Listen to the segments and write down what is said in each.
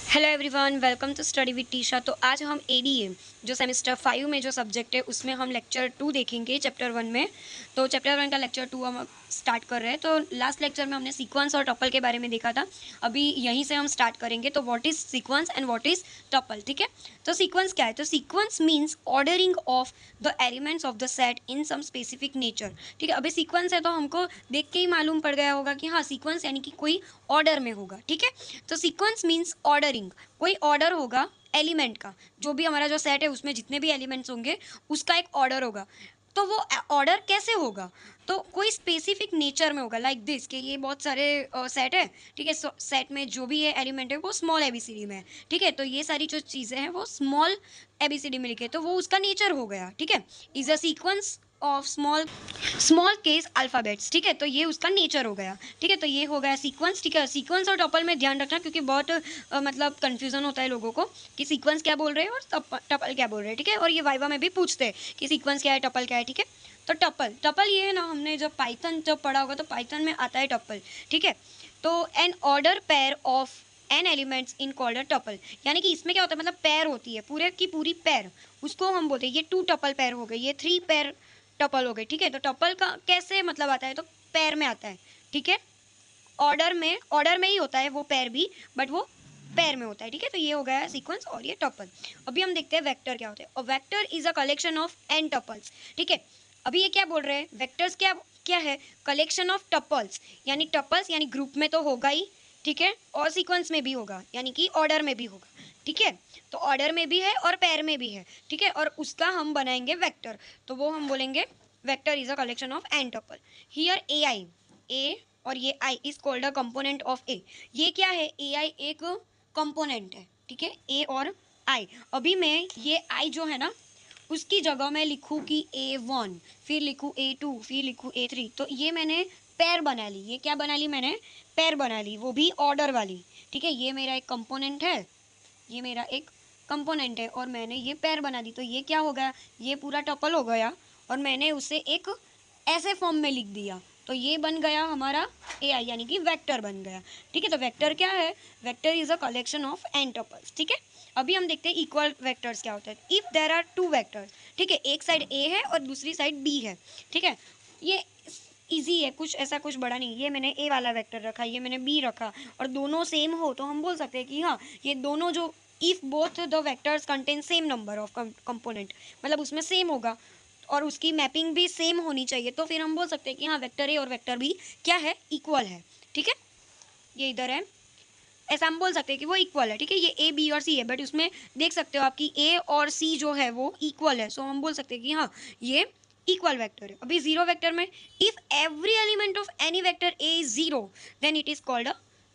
Hello everyone, welcome to study with Tisha. तो आज हम एडीए जो सेमेस्टर 5 में जो सब्जेक्ट है उसमें हम लेक्चर 2 देखेंगे चैप्टर 1 में। तो चैप्टर 1 का लेक्चर 2 हम स्टार्ट कर रहे हैं। तो लास्ट लेक्चर में हमने सीक्वेंस और टपल के बारे में देखा था। अभी यहीं से हम स्टार्ट करेंगे। तो what is sequence and what is tuple, ठीक है। तो सीक्वेंस क्या है? तो sequence means ordering of the elements of the set in some specific nature, ठीक है। अभी सीक्वेंस है तो हमको देख के ही मालूम पड़ गया होगा कि हाँ सीक्वेंस यानी कि कोई ऑर्डर में होगा, ठीक है। तो सीक्वेंस मीन्स ऑर्डरिंग, कोई ऑर्डर होगा एलिमेंट का, जो भी हमारा जो सेट है उसमें जितने भी एलिमेंट्स होंगे उसका एक ऑर्डर होगा। तो वो ऑर्डर कैसे होगा? तो कोई स्पेसिफिक नेचर में होगा, लाइक दिस कि ये बहुत सारे सेट है, ठीक है। सेट में जो भी है एलिमेंट है वो स्मॉल एबीसीडी में है, ठीक है। तो ये सारी जो चीज़ें हैं वो स्मॉल एबीसीडी में लिखे, तो वो उसका नेचर हो गया, ठीक है। Is a sequence of small case alphabets, ठीक है। तो ये उसका नेचर हो गया, ठीक है। तो ये हो गया सीक्वेंस, ठीक है। सीक्वेंस और टपल में ध्यान रखना क्योंकि बहुत मतलब कन्फ्यूज़न होता है लोगों को कि सीक्वेंस क्या बोल रहे हैं और टपल क्या बोल रहे हैं, ठीक है। और ये वाइवा में भी पूछते हैं कि सीक्वेंस क्या है, टपल क्या है, ठीक है। तो टपल ये है ना, हमने जब पाइथन जब पढ़ा होगा तो पाइथन में आता है टपल, ठीक है। तो an order pair of n elements in called a tuple, यानी कि इसमें क्या होता है, मतलब पेयर होती है, पूरे की पूरी पेयर, उसको हम बोलते हैं ये 2 टपल पेयर हो गए, ये 3 पेयर टपल हो गए, ठीक है। तो टपल का कैसे मतलब आता है? तो पेयर में आता है, ठीक है। ऑर्डर में ही होता है वो पेयर भी, बट वो पेयर में होता है, ठीक है। तो ये हो गया सीक्वेंस और ये टपल। अभी हम देखते हैं वेक्टर क्या होते हैं। और vector is a collection of n tuples, ठीक है। अभी ये क्या बोल रहे हैं, वेक्टर्स क्या क्या है? कलेक्शन ऑफ टपल्स, यानी टपल्स यानी ग्रुप में तो होगा ही, ठीक है, और सीक्वेंस में भी होगा यानी कि ऑर्डर में भी होगा, ठीक है। तो ऑर्डर में भी है और पेयर में भी है, ठीक है। और उसका हम बनाएंगे वेक्टर, तो वो हम बोलेंगे vector is a collection of an tuple. Here A I, A और ये I is called a component of A. ये क्या है? ए आई एक कंपोनेंट है, ठीक है, ए और आई। अभी मैं ये आई जो है ना उसकी जगह मैं लिखूँ कि A1, फिर लिखूँ A2, फिर लिखूँ A3, तो ये मैंने पैर बना ली। ये क्या बना ली मैंने? पैर बना ली, वो भी ऑर्डर वाली, ठीक है। ये मेरा एक कंपोनेंट है, ये मेरा एक कंपोनेंट है और मैंने ये पैर बना दी, तो ये क्या हो गया? ये पूरा टपल हो गया और मैंने उसे एक ऐसे फॉर्म में लिख दिया, तो ये बन गया हमारा ए आई यानी कि वेक्टर बन गया, ठीक है। तो वेक्टर क्या है? Vector is a collection of n tuples, ठीक है। अभी हम देखते हैं इक्वल वेक्टर्स क्या होता है। इफ़ देर आर 2 वेक्टर्स, ठीक है, एक साइड ए है और दूसरी साइड बी है, ठीक है। ये इजी है, कुछ ऐसा कुछ बड़ा नहीं। ये मैंने ए वाला वेक्टर रखा, ये मैंने बी रखा, और दोनों सेम हो तो हम बोल सकते हैं कि हाँ ये दोनों जो, if both the vectors contain same number of component, मतलब उसमें सेम होगा और उसकी मैपिंग भी सेम होनी चाहिए, तो फिर हम बोल सकते हैं कि हाँ वेक्टर ए और वेक्टर बी क्या है? इक्वल है, ठीक है। ये इधर है, ऐसा हम बोल सकते हैं कि वो इक्वल है, ठीक है। ये ए बी और सी है, बट उसमें देख सकते हो आपकी ए और सी जो है वो इक्वल है, सो हम बोल सकते हैं कि हाँ ये इक्वल वेक्टर है। अभी जीरो वेक्टर में, if every element of any vector A is zero then it is called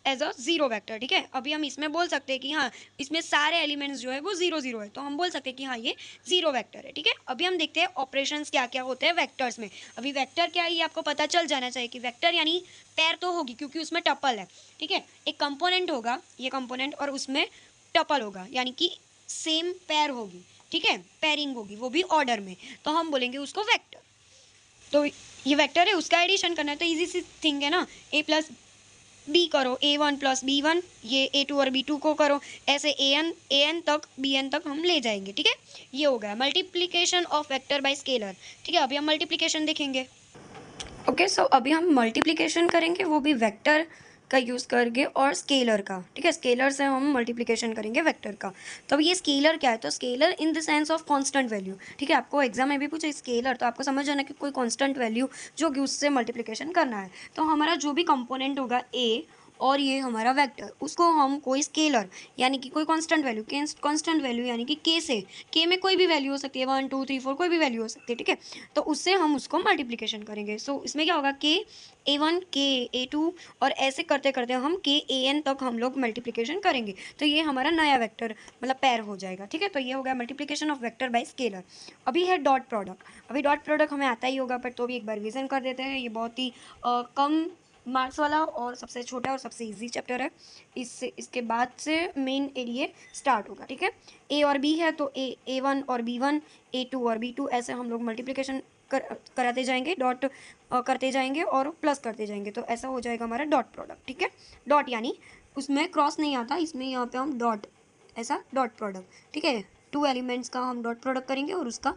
as a zero vector, ठीक है। अभी हम इसमें बोल सकते हैं कि हाँ इसमें सारे एलिमेंट्स जो है वो जीरो जीरो है, तो हम बोल सकते हैं कि हाँ ये जीरो वेक्टर है, ठीक है। अभी हम देखते हैं ऑपरेशंस क्या क्या होते हैं वेक्टर्स में। अभी वेक्टर क्या है ये आपको पता चल जाना चाहिए कि वेक्टर यानी पैर तो होगी क्योंकि उसमें टपल है, ठीक है। एक कंपोनेंट होगा, ये कंपोनेंट, और उसमें टपल होगा यानी कि सेम पैर होगी, ठीक है, पैरिंग होगी, वो भी ऑर्डर में, तो हम बोलेंगे उसको वेक्टर। तो ये वेक्टर है, उसका एडिशन करना है, तो इजी सी थिंग है ना, ए प्लस बी करो, A1 प्लस B1, ये A2 और B2 को करो, ऐसे ए एन तक Bn तक हम ले जाएंगे, ठीक है। ये हो गया multiplication of vector by scalar, ठीक है। अभी हम मल्टीप्लीकेशन देखेंगे। ओके, सो अभी हम मल्टीप्लिकेशन करेंगे, वो भी वेक्टर का यूज़ करके और स्केलर का, ठीक है। स्केलर से हम मल्टीप्लिकेशन करेंगे वेक्टर का। तो अब ये स्केलर क्या है? तो scalar in the sense of constant value, ठीक है। आपको एग्जाम में भी पूछे स्केलर, तो आपको समझ जाना कि कोई कांस्टेंट वैल्यू जो कि उससे मल्टीप्लिकेशन करना है। तो हमारा जो भी कंपोनेंट होगा ए और ये हमारा वेक्टर, उसको हम कोई स्केलर यानी कि कोई कांस्टेंट वैल्यू, कांस्टेंट वैल्यू यानी कि के से, के में कोई भी वैल्यू हो सकती है, 1 2 3 4 कोई भी वैल्यू हो सकती है, ठीक है। तो उससे हम उसको मल्टीप्लिकेशन करेंगे। सो इसमें क्या होगा? के A1 के A2 और ऐसे करते करते हम के AN तक हम लोग मल्टीप्लिकेशन करेंगे, तो ये हमारा नया वेक्टर मतलब पैर हो जाएगा, ठीक है। तो ये हो गया multiplication of vector by scalar. अभी है डॉट प्रोडक्ट। अभी डॉट प्रोडक्ट हमें आता ही होगा, बट तो भी एक बार रिविजन कर देते हैं। ये बहुत ही कम मार्क्स वाला और सबसे छोटा और सबसे इजी चैप्टर है। इसके बाद से मेन एरिए स्टार्ट होगा, ठीक है। ए और बी है तो A1 और B1, A2 और B2, ऐसे हम लोग मल्टीप्लिकेशन कराते जाएंगे, डॉट करते जाएंगे और प्लस करते जाएंगे, तो ऐसा हो जाएगा हमारा डॉट प्रोडक्ट, ठीक है। डॉट यानी उसमें क्रॉस नहीं आता, इसमें यहाँ पे हम डॉट, ऐसा डॉट प्रोडक्ट, ठीक है, 2 एलिमेंट्स का हम डॉट प्रोडक्ट करेंगे और उसका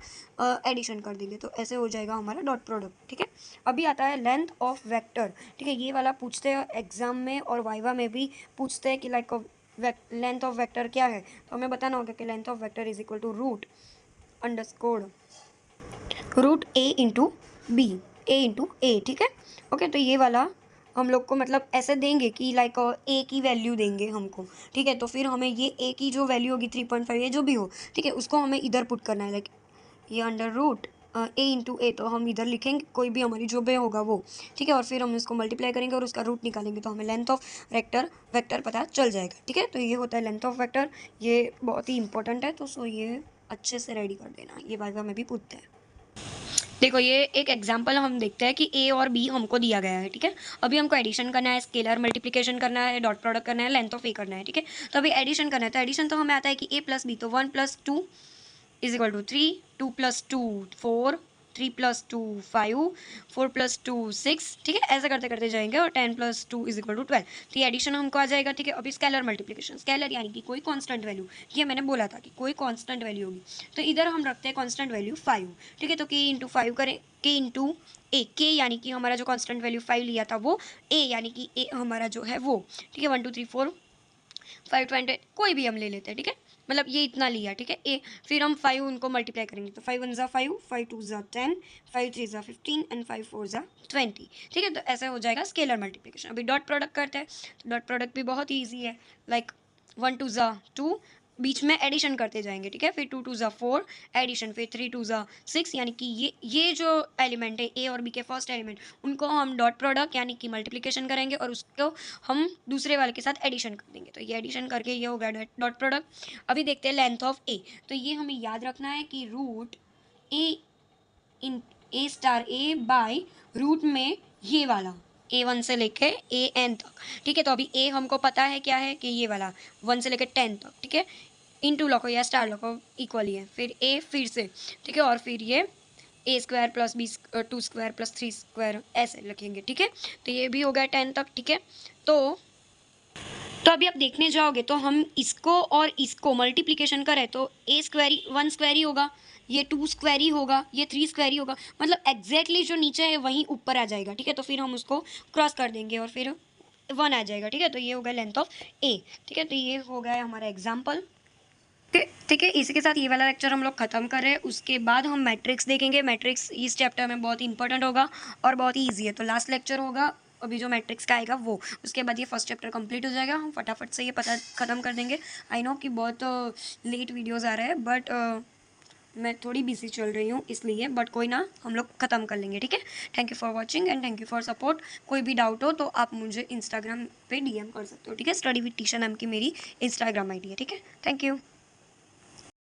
एडिशन कर देंगे, तो ऐसे हो जाएगा हमारा डॉट प्रोडक्ट, ठीक है। अभी आता है लेंथ ऑफ वेक्टर, ठीक है, ये वाला पूछते हैं एग्जाम में और वाइवा में भी पूछते हैं कि लाइक लेंथ ऑफ वेक्टर क्या है, तो हमें बताना होगा कि length of vector is equal to root A into B, A into A, ठीक है। ओके, तो ये वाला हम लोग को मतलब ऐसे देंगे कि लाइक ए की वैल्यू देंगे हमको, ठीक है, तो फिर हमें ये ए की जो वैल्यू होगी 3.5 ये जो भी हो, ठीक है, उसको हमें इधर पुट करना है, लाइक ये अंडर रूट ए इंटू ए, तो हम इधर लिखेंगे कोई भी हमारी जो बे होगा वो, ठीक है, और फिर हम इसको मल्टीप्लाई करेंगे और उसका रूट निकालेंगे, तो हमें लेंथ ऑफ वेक्टर पता चल जाएगा, ठीक है। तो ये होता है लेंथ ऑफ वेक्टर, ये बहुत ही इंपॉर्टेंट है, तो सो ये अच्छे से रेडी कर देना, ये वाइवा में भी पूछते हैं। देखो ये एक एग्जाम्पल हम देखते हैं कि ए और बी हमको दिया गया है, ठीक है। अभी हमको एडिशन करना है, स्केलर मल्टीप्लिकेशन करना है, डॉट प्रोडक्ट करना है, लेंथ ऑफ ए करना है, ठीक है। तो अभी एडिशन करना है, तो एडिशन तो हमें आता है कि ए प्लस बी, तो 1 + 2 इज इक्वल टू 3, 2 + 2 4, 3 + 2 5, 4 + 2 6, ठीक है, ऐसे करते करते जाएंगे और 10 + 2 इज इक्वल टू 12, तो ये एडिशन हमको आ जाएगा, ठीक है। अभी स्केलर मल्टीप्लिकेशन, स्केलर यानी कि कोई कांस्टेंट वैल्यू, ये मैंने बोला था कि कोई कांस्टेंट वैल्यू होगी, तो इधर हम रखते हैं कांस्टेंट वैल्यू 5, ठीक है, तो k इंटू 5 करें, k इंटू ए, के यानी कि हमारा जो कांस्टेंट वैल्यू 5 लिया था वो, ए यानी कि ए हमारा जो है वो, ठीक है, 1 2 3 4 5 20 कोई भी हम ले लेते हैं, ठीक है, मतलब ये इतना लिया, ठीक है ए, फिर हम 5 उनको मल्टीप्लाई करेंगे, तो 5 × 1 = 5, 5 × 2 = 10, 5 × 3 = 15 एंड 5 × 4 = 20, ठीक है, तो ऐसे हो जाएगा स्केलर मल्टीप्लिकेशन। अभी डॉट प्रोडक्ट करते हैं, तो डॉट प्रोडक्ट भी बहुत ही ईजी है, लाइक 1 2 = 2, बीच में एडिशन करते जाएंगे, ठीक है, फिर 2 2 = 4 एडिशन, फिर 3 2 = 6, यानी कि ये जो एलिमेंट है ए और बी के फर्स्ट एलिमेंट, उनको हम डॉट प्रोडक्ट यानी कि मल्टीप्लिकेशन करेंगे और उसको हम दूसरे वाले के साथ एडिशन कर देंगे, तो ये एडिशन करके ये हो गया डॉट प्रोडक्ट। अभी देखते हैं लेंथ ऑफ ए, तो ये हमें याद रखना है कि root A star A by root में ये वाला A1 से लेके AN तक, ठीक है, तो अभी A हमको पता है क्या है कि ये वाला 1 से लेके 10 तक, ठीक है, इंटू लखो या स्टार लखो इक्वल ही है, फिर A फिर से, ठीक है, और फिर ये A² + B² + 3² ऐसे लिखेंगे, ठीक है, तो ये भी हो गया 10 तक, ठीक है। तो अभी आप देखने जाओगे तो हम इसको और इसको मल्टीप्लिकेशन करें तो A² 1² ही होगा, ये 2² ही होगा, ये 3² ही होगा, मतलब एग्जैक्टली जो नीचे है वहीं ऊपर आ जाएगा, ठीक है, तो फिर हम उसको क्रॉस कर देंगे और फिर 1 आ जाएगा, ठीक है, तो ये हो गया लेंथ ऑफ ए, ठीक है, तो ये हो गया हमारा एग्जाम्पल, ठीक है। इसी के साथ ये वाला लेक्चर हम लोग खत्म कर रहे हैं, उसके बाद हम मैट्रिक्स देखेंगे, मैट्रिक्स इस चैप्टर में बहुत इंपॉर्टेंट होगा और बहुत ही ईजी है, तो लास्ट लेक्चर होगा अभी जो मैट्रिक्स का आएगा वो, उसके बाद ये फर्स्ट चैप्टर कंप्लीट हो जाएगा, हम फटाफट से ये पता ख़त्म कर देंगे। आई नो कि बहुत लेट वीडियोस आ रहे हैं, बट मैं थोड़ी बिजी चल रही हूँ इसलिए, बट कोई ना, हम लोग ख़त्म कर लेंगे, ठीक है। Thank you for watching and thank you for support. कोई भी डाउट हो तो आप मुझे इंस्टाग्राम पे DM कर सकते हो, ठीक है, स्टडी विद टीशा नाम की मेरी इंस्टाग्राम ID है, ठीक है। Thank you.